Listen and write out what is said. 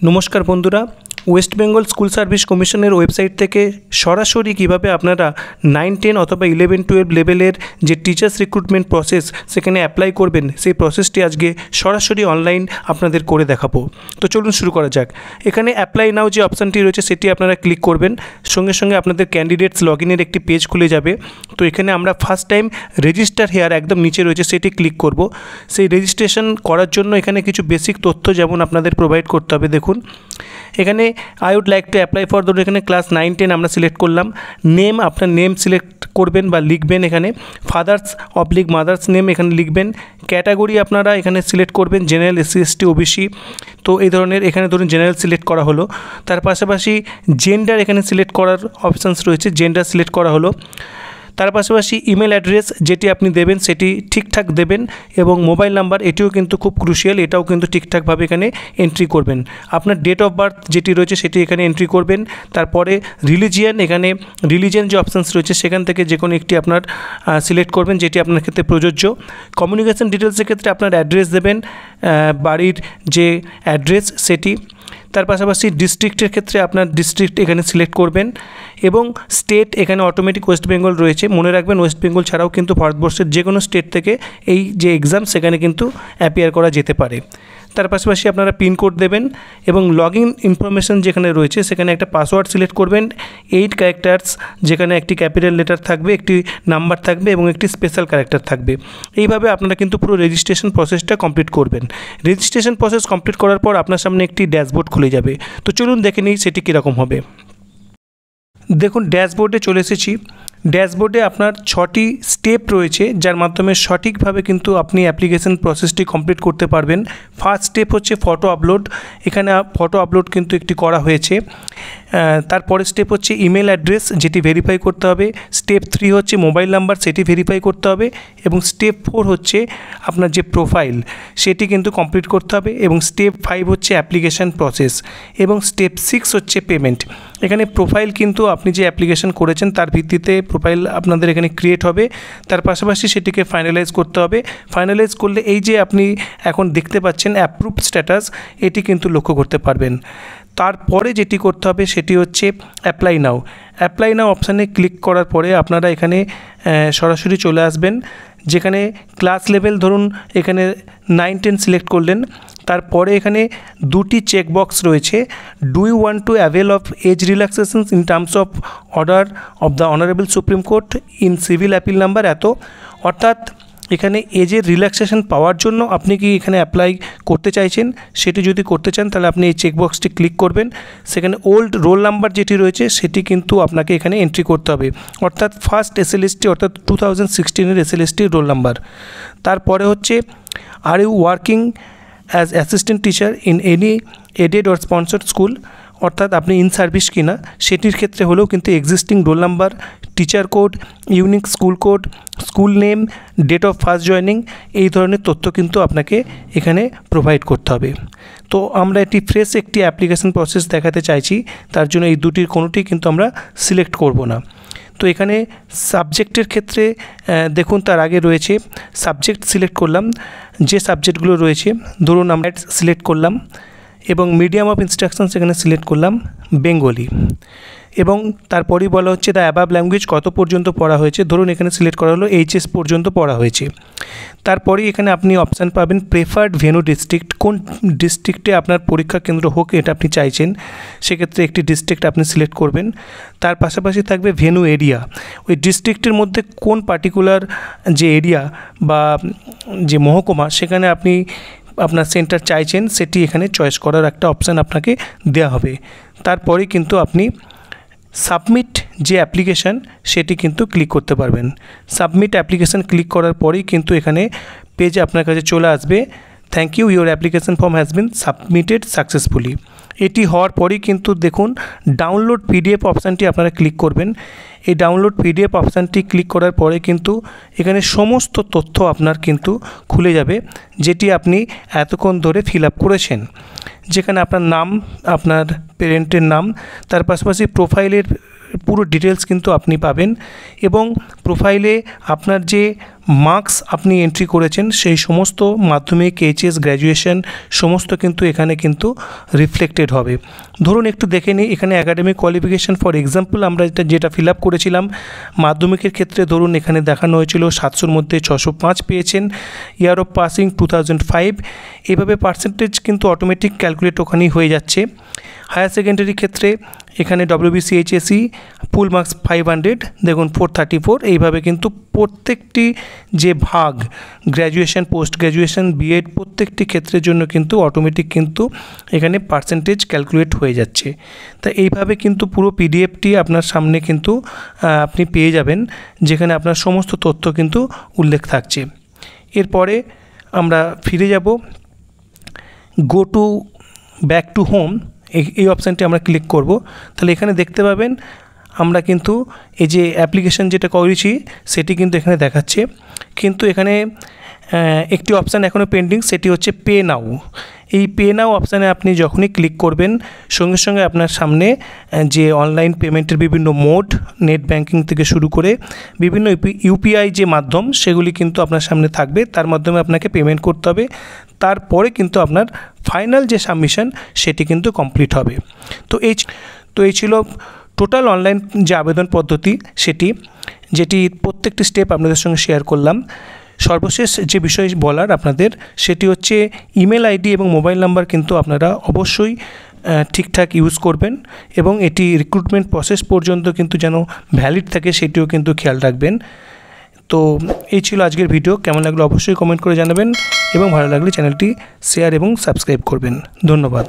নমস্কার বন্ধুরা, West Bengal school service কমিশনের ওয়েবসাইট থেকে সরাসরি কিভাবে আপনারা 9, 10 অথবা 11, 12 লেভেলের যে টিচার্স রিক্রুটমেন্ট প্রসেস সেখানে অ্যাপ্লাই করবেন, সেই প্রসেসটি আজকে সরাসরি অনলাইন আপনাদের করে দেখাবো। তো চলুন শুরু করা যাক। এখানে অ্যাপ্লাই নাও যে অপশানটি রয়েছে সেটি আপনারা ক্লিক করবেন, সঙ্গে সঙ্গে আপনাদের ক্যান্ডিডেটস লগইনের একটি পেজ খুলে যাবে। তো এখানে আমরা ফার্স্ট টাইম রেজিস্টার হেয়ার একদম নিচে রয়েছে সেটি ক্লিক করব। সেই রেজিস্ট্রেশন করার জন্য এখানে কিছু বেসিক তথ্য যেমন আপনাদের প্রোভাইড করতে হবে। দেখুন এখানে I would like to apply for, ধরুন এখানে ক্লাস 9, 10 আমরা সিলেক্ট করলাম। নেম, আপনার নেম সিলেক্ট করবেন বা লিখবেন, এখানে ফাদার্স অবলিক মাদার্স নেম এখানে লিখবেন। ক্যাটাগরি আপনারা এখানে সিলেক্ট করবেন জেনারেল, SC, ST, OBC। তো এই ধরনের এখানে ধরুন জেনারেল সিলেক্ট করা হলো। তার পাশাপাশি জেন্ডার এখানে সিলেক্ট করার অপশানস রয়েছে, জেন্ডার সিলেক্ট করা হলো। তার পাশাপাশি ইমেল অ্যাড্রেস যেটি আপনি দেবেন সেটি ঠিকঠাক দেবেন, এবং মোবাইল নাম্বার এটিও কিন্তু খুব ক্রুশিয়াল, এটাও কিন্তু ঠিকঠাকভাবে এখানে এন্ট্রি করবেন। আপনার ডেট অফ বার্থ যেটি রয়েছে সেটি এখানে এন্ট্রি করবেন। তারপরে রিলিজিয়ান, এখানে রিলিজিয়ান যে অপশানস রয়েছে সেখান থেকে যে কোনো একটি আপনার সিলেক্ট করবেন যেটি আপনার ক্ষেত্রে প্রযোজ্য। কমিউনিকেশন ডিটেলসের ক্ষেত্রে আপনার অ্যাড্রেস দেবেন, বাড়ির যে অ্যাড্রেস সেটি। তার পাশাপাশি ডিস্ট্রিক্টের ক্ষেত্রে আপনার ডিস্ট্রিক্ট এখানে সিলেক্ট করবেন, এবং স্টেট এখানে অটোমেটিক ওয়েস্ট বেঙ্গল রয়েছে। মনে রাখবেন ওয়েস্ট বেঙ্গল ছাড়াও কিন্তু ভারতবর্ষের যে কোনো স্টেট থেকে এই যে এক্সাম সেখানে কিন্তু অ্যাপিয়ার করা যেতে পারে। তার পাশাপাশি আপনারা পিনকোড দেবেন, এবং লগ ইন ইনফরমেশান যেখানে রয়েছে সেখানে একটা পাসওয়ার্ড সিলেক্ট করবেন, 8 ক্যারেক্টার্স, যেখানে একটি ক্যাপিটাল লেটার থাকবে, একটি নাম্বার থাকবে এবং একটি স্পেশাল ক্যারেক্টার থাকবে। এইভাবে আপনারা কিন্তু পুরো রেজিস্ট্রেশন প্রসেসটা কমপ্লিট করবেন। রেজিস্ট্রেশন প্রসেস কমপ্লিট করার পর আপনার সামনে একটি ড্যাশবোর্ড খুলে যাবে। তো চলুন দেখে নিই সেটি কীরকম হবে। দেখুন ড্যাশবোর্ডে চলে এসেছি। ড্যাশবোর্ডে আপনার 6টি স্টেপ রয়েছে যার মাধ্যমে সঠিকভাবে কিন্তু আপনি অ্যাপ্লিকেশন প্রসেসটি কমপ্লিট করতে পারবেন। ফার্স্ট স্টেপ হচ্ছে ফটো আপলোড। এখানে ফটো আপলোড কিন্তু একটি করা হয়েছে। তারপরে স্টেপ হচ্ছে ইমেল অ্যাড্রেস যেটি ভেরিফাই করতে হবে। স্টেপ 3 হচ্ছে মোবাইল নাম্বার, সেটি ভেরিফাই করতে হবে। এবং স্টেপ 4 হচ্ছে আপনার যে প্রোফাইল সেটি কিন্তু কমপ্লিট করতে হবে। এবং স্টেপ 5 হচ্ছে অ্যাপ্লিকেশান প্রসেস, এবং স্টেপ 6 হচ্ছে পেমেন্ট। এখানে প্রোফাইল কিন্তু আপনি যে অ্যাপ্লিকেশন করেছেন তার ভিত্তিতে প্রোফাইল আপনাদের এখানে ক্রিয়েট হবে। তার পাশাপাশি সেটিকে ফাইনালাইজ করতে হবে। ফাইনালাইজ করলে এই যে আপনি এখন দেখতে পাচ্ছেন অ্যাপ্রুভড স্ট্যাটাস, এটি কিন্তু লক্ষ্য করতে পারবেন। তারপরে যেটি করতে হবে সেটি হচ্ছে অ্যাপ্লাই নাও। অ্যাপ্লাই নাও অপশানে ক্লিক করার পরে আপনারা এখানে সরাসরি চলে আসবেন, যেখানে ক্লাস লেভেল ধরুন এখানে 9, 10 সিলেক্ট করলেন। তারপরে এখানে 2টি চেকবক্স রয়েছে, do you want to avail of age relaxations in terms of order of the honourable supreme court in civil appeal number এত। অর্থাৎ এখানে এজের রিল্যাক্সেশন পাওয়ার জন্য আপনি কি এখানে অ্যাপ্লাই করতে চাইছেন, সেটি যদি করতে চান তাহলে আপনি এই চেকবক্সটি ক্লিক করবেন। সেখানে ওল্ড রোল নাম্বার যেটি রয়েছে সেটি কিন্তু আপনাকে এখানে এন্ট্রি করতে হবে, অর্থাৎ ফার্স্ট SLST অর্থাৎ 2016-এর SLST রোল নাম্বার। তারপরে হচ্ছে are you working as assistant teacher in any aided or sponsored school, অর্থাৎ আপনি ইন সার্ভিস কিনা সেটির ক্ষেত্রে হলেও কিন্তু existing roll number, teacher code, unique school code, school name, date of first joining, এই ধরনের তথ্য কিন্তু আপনাকে এখানে প্রোভাইড করতে হবে। তো আমরা একটি ফ্রেশ একটি অ্যাপ্লিকেশন প্রসেস দেখাতে চাইছি, তার জন্য এই দুটির কোনোটি কিন্তু আমরা সিলেক্ট করব না। তো এখানে সাবজেক্টের ক্ষেত্রে দেখুন তার আগে রয়েছে সাবজেক্ট সিলেক্ট করলাম, যে সাবজেক্টগুলো রয়েছে ধরুন আমরা সিলেক্ট করলাম, এবং মিডিয়াম অফ ইনস্ট্রাকশনস এখানে সিলেক্ট করলাম বেঙ্গলি, এবং তারপরেই বলা হচ্ছে দ্য অ্যাবাভ ল্যাঙ্গুয়েজ কত পর্যন্ত পড়া হয়েছে, ধরুন এখানে সিলেক্ট করা হলো HS পর্যন্ত পড়া হয়েছে। তারপরেই এখানে আপনি অপশান পাবেন প্রেফার্ড ভেন্যু ডিস্ট্রিক্ট, কোন ডিস্ট্রিক্টে আপনার পরীক্ষা কেন্দ্র হোক এটা আপনি চাইছেন, সেক্ষেত্রে একটি ডিস্ট্রিক্ট আপনি সিলেক্ট করবেন। তার পাশাপাশি থাকবে ভেন্যু এরিয়া, ওই ডিস্ট্রিক্টের মধ্যে কোন পার্টিকুলার যে এরিয়া বা যে মহকুমা সেখানে আপনি আপনার সেন্টার চাইছেন সেটি এখানে চয়েস করার একটা অপশান আপনাকে দেওয়া হবে। তারপরেই কিন্তু আপনি সাবমিট যে অ্যাপ্লিকেশান সেটি কিন্তু ক্লিক করতে পারবেন। সাবমিট অ্যাপ্লিকেশান ক্লিক করার পরেই কিন্তু এখানে পেজ আপনার কাছে চলে আসবে, thank you, your application form has been submitted successfully. এটি হওয়ার পরেই কিন্তু দেখুন ডাউনলোড PDF অপশানটি আপনারা ক্লিক করবেন। এই ডাউনলোড PDF অপশানটি ক্লিক করার পরে কিন্তু এখানে সমস্ত তথ্য আপনার কিন্তু খুলে যাবে, যেটি আপনি এতক্ষণ ধরে ফিল আপ করেছেন, যেখানে আপনার নাম, আপনার পেরেন্টের নাম, তার পাশাপাশি প্রোফাইলের পুরো ডিটেলস কিন্তু আপনি পাবেন, এবং প্রোফাইলে আপনার যে মার্কস আপনি এন্ট্রি করেছেন সেই সমস্ত মাধ্যমিক, এইচএস, গ্র্যাজুয়েশন সমস্ত কিন্তু এখানে কিন্তু রিফ্লেক্টেড হবে। ধরুন একটু দেখে নিই, এখানে একাডেমিক কোয়ালিফিকেশান ফর এক্সাম্পল আমরা যেটা ফিল আপ করেছিলাম মাধ্যমিকের ক্ষেত্রে, ধরুন এখানে দেখানো হয়েছিল 700-র মধ্যে 605 পেয়েছেন, ইয়ার অফ পাসিং 2005, এইভাবে পার্সেন্টেজ কিন্তু অটোমেটিক ক্যালকুলেট ওখানেই হয়ে যাচ্ছে। হায়ার সেকেন্ডারি ক্ষেত্রে এখানে WBC HSE ফুল মার্কস 500, দেখুন 434, এইভাবে কিন্তু প্রত্যেকটি যে ভাগ গ্র্যাজুয়েশন, পোস্ট গ্র্যাজুয়েশন, বিএড প্রত্যেকটি ক্ষেত্রের জন্য কিন্তু অটোমেটিক কিন্তু এখানে পার্সেন্টেজ ক্যালকুলেট হয়ে যাচ্ছে। তা এইভাবে কিন্তু পুরো পিডিএফটি আপনার সামনে কিন্তু আপনি পেয়ে যাবেন, যেখানে আপনার সমস্ত তথ্য কিন্তু উল্লেখ থাকছে। এরপরে আমরা ফিরে যাব, go to back to home, এই অপশানটি আমরা ক্লিক করব। তাহলে এখানে দেখতে পাবেন আমরা কিন্তু এই যে অ্যাপ্লিকেশান যেটা করেছি সেটি কিন্তু এখানে দেখাচ্ছে, কিন্তু এখানে একটি অপশান এখনও পেন্ডিং, সেটি হচ্ছে পে নাও। এই পে নাও অপশানে আপনি যখনই ক্লিক করবেন সঙ্গে সঙ্গে আপনার সামনে যে অনলাইন পেমেন্টের বিভিন্ন মোড, নেট ব্যাঙ্কিং থেকে শুরু করে বিভিন্ন ইউপিআই যে মাধ্যম সেগুলি কিন্তু আপনার সামনে থাকবে, তার মাধ্যমে আপনাকে পেমেন্ট করতে হবে। তারপরে কিন্তু আপনার ফাইনাল যে সাবমিশন সেটি কিন্তু কমপ্লিট হবে। তো এই ছিল টোটাল অনলাইন যে আবেদন পদ্ধতি সেটি, যেটি প্রত্যেকটি স্টেপ আপনাদের সঙ্গে শেয়ার করলাম। সর্বশেষ যে বিষয় বলার আপনাদের সেটি হচ্ছে ইমেল আইডি এবং মোবাইল নাম্বার কিন্তু আপনারা অবশ্যই ঠিকঠাক ইউজ করবেন, এবং এটি রিক্রুটমেন্ট প্রসেস পর্যন্ত কিন্তু যেন ভ্যালিড থাকে সেটিও কিন্তু খেয়াল রাখবেন। তো এই ছিল আজকের ভিডিও, কেমন লাগলো অবশ্যই কমেন্ট করে জানাবেন, এবং ভালো লাগলে চ্যানেলটি শেয়ার এবং সাবস্ক্রাইব করবেন। ধন্যবাদ।